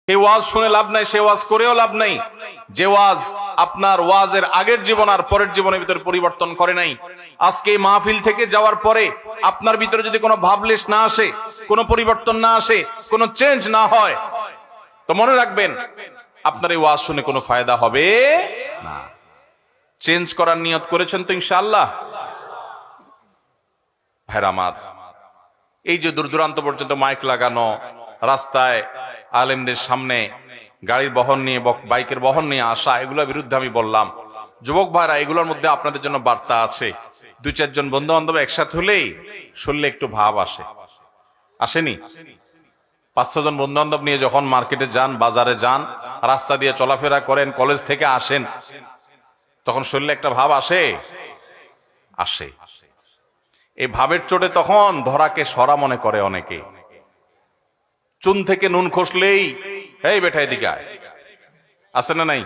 সে ওয়াজ শুনে লাভ নাই, সে ওয়াজ করেও লাভ নাই যে ওয়াজ আপনার ওয়াজের আগের জীবন আর পরের জীবনের ভিতরে পরিবর্তন করে নাই। আজকে এই মাহফিল থেকে যাওয়ার পরে আপনার ভিতরে যদি কোনো ভাবলেশ না আসে, কোনো পরিবর্তন না আসে, কোনো চেঞ্জ না হয়, তো মনে রাখবেন আপনার এই ওয়াজ শুনে কোনো ফায়দা হবে না। চেঞ্জ করার নিয়ত করেছেন তো ইনশাআল্লাহ? ভাইরা আমার, এই যে দূর দূরান্ত পর্যন্ত মাইক লাগানো, রাস্তায় আলেমদের সামনে গাড়ির বহন নিয়ে, বাইকের বহন নিয়ে আসা, এগুলোর বিরুদ্ধে আমি বললাম, যুবক ভাইরা, এগুলোর মধ্যে আপনাদের জন্য বার্তা আছে। 2-4 জন বন্ধু বান্ধব একসাথে হলেই শুনলে একটু ভাব আসে, আসেনি? 5-6 জন বন্ধু বান্ধব নিয়ে যখন মার্কেটে যান, বাজারে যান, রাস্তা দিয়ে চলাফেরা করেন, কলেজ থেকে আসেন, তখন শুনলে একটা ভাব আসে, আসে। এই ভাবের চোটে তখন ধরাকে সরা মনে করে অনেকে। চুন থেকে নুন খসলেই এই বেটা এদিকে আয়, আছে না নাই?